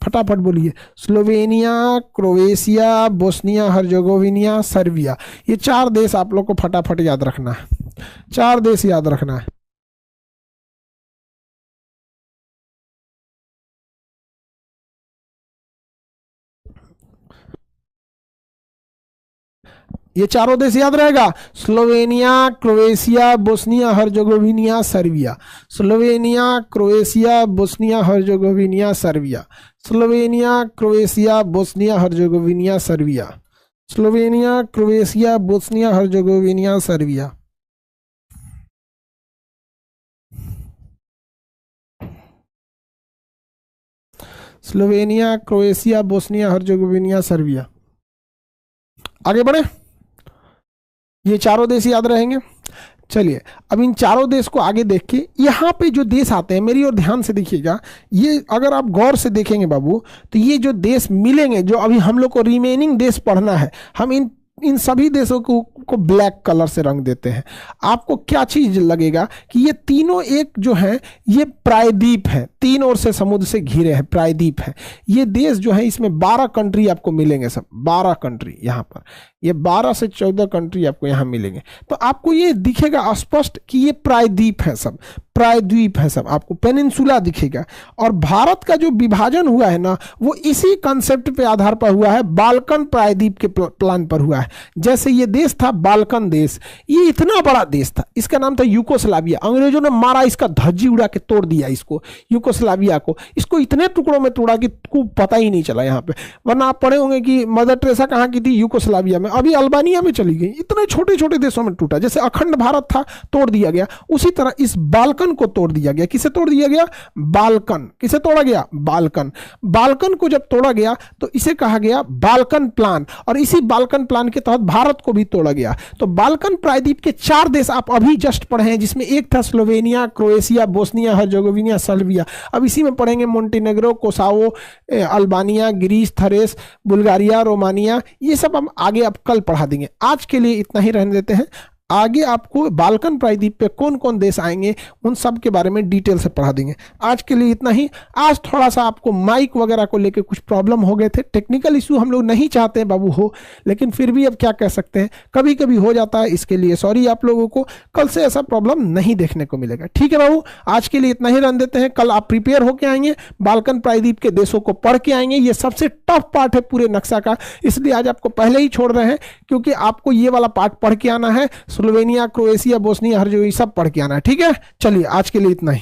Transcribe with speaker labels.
Speaker 1: फटाफट बोलिए। Slovenia, Croatia, Bosnia Herzegovina, Serbia. ये 4 देश आप लोग को फटाफट याद रखना है, 4 देश याद रखना है। ये चारों देश याद रहेगा, Slovenia, Croatia, Bosnia Herzegovina, Serbia. Slovenia, Croatia, Bosnia Herzegovina, Serbia. Slovenia, Croatia, Bosnia Herzegovina, Serbia. Slovenia, Croatia, Bosnia Herzegovina, Serbia. Slovenia, Croatia, Bosnia Herzegovina, Serbia. आगे बढ़े, ये चारों देश याद रहेंगे। चलिए अब इन चारों देश को आगे देख के यहाँ पे जो देश आते हैं, मेरी और ध्यान से देखिएगा, ये अगर आप गौर से देखेंगे बाबू, तो ये जो देश मिलेंगे, जो अभी हम लोग को रिमेनिंग देश पढ़ना है, हम इन सभी देशों को ब्लैक कलर से रंग देते हैं। आपको क्या चीज लगेगा कि ये तीनों एक जो है ये प्रायद्वीप है, 3 ओर से समुद्र से घिरे हैं, प्रायद्वीप है। ये देश जो है इसमें 12 कंट्री आपको मिलेंगे, सब 12 कंट्री यहाँ पर, ये 12 से 14 कंट्री आपको यहाँ मिलेंगे। तो आपको ये दिखेगा स्पष्ट कि ये प्रायद्वीप है, सब प्रायद्वीप है, सब आपको पेनिनसुला दिखेगा। और भारत का जो विभाजन हुआ है ना, वो इसी कंसेप्ट पे आधार पर हुआ है, बाल्कन प्रायद्वीप के प्लान पर हुआ है। जैसे ये देश था बाल्कन देश, ये इतना बड़ा देश था, इसका नाम था यूगोस्लाविया। अंग्रेजों ने मारा, इसका धज्जी उड़ा के तोड़ दिया इसको, यूगोस्लाविया को। इसको इतने टुकड़ों में तोड़ा कि को पता ही नहीं चला यहाँ पे। वरना आप पढ़े होंगे कि मदर टेरेसा कहाँ की थी, यूगोस्लाविया में, अभी अल्बानिया में चली गई। इतने छोटे छोटे देशों में टूटा, जैसे अखंड भारत था तोड़ दिया गया, उसी तरह इस बाल्कन को तोड़ दिया गया। किसे तोड़ दिया गया? बाल्कन। किसे तोड़ा गया? बाल्कन। बाल्कन को जब तोड़ा गया तो इसे कहा गया बाल्कन प्लान, और इसी बाल्कन प्लान के तहत भारत को भी तोड़ा गया। तो बाल्कन प्रायद्वीप के 4 देश आप अभी जस्ट पढ़े हैं, जिसमें एक था Slovenia, Croatia, Bosnia Herzegovina, Serbia. अब इसी में पढ़ेंगे Montenegro, Kosovo, Albania, Greece, Thrace, Bulgaria, Romania. ये सब हम आगे अब कल पढ़ा देंगे। आज के लिए इतना ही रहने देते हैं। आगे आपको बाल्कन प्रायद्वीप पे कौन कौन देश आएंगे उन सब के बारे में डिटेल से पढ़ा देंगे। आज के लिए इतना ही। आज थोड़ा सा आपको माइक वगैरह को लेकर कुछ प्रॉब्लम हो गए थे, टेक्निकल इशू हम लोग नहीं चाहते हैं बाबू हो, लेकिन फिर भी अब क्या कह सकते हैं, कभी कभी हो जाता है। इसके लिए सॉरी आप लोगों को, कल से ऐसा प्रॉब्लम नहीं देखने को मिलेगा। ठीक है बाबू, आज के लिए इतना ही रहने देते हैं। कल आप प्रिपेयर होकर आएंगे, बाल्कन प्रायद्वीप के देशों को पढ़ के आएंगे। ये सबसे टफ पार्ट है पूरे नक्शा का, इसलिए आज आपको पहले ही छोड़ रहे हैं, क्योंकि आपको ये वाला पार्ट पढ़ के आना है। स्लोवेनिया, क्रोएशिया, बोस्निया हर्जेगोविना सब पढ़ के आना है। ठीक है, चलिए आज के लिए इतना ही।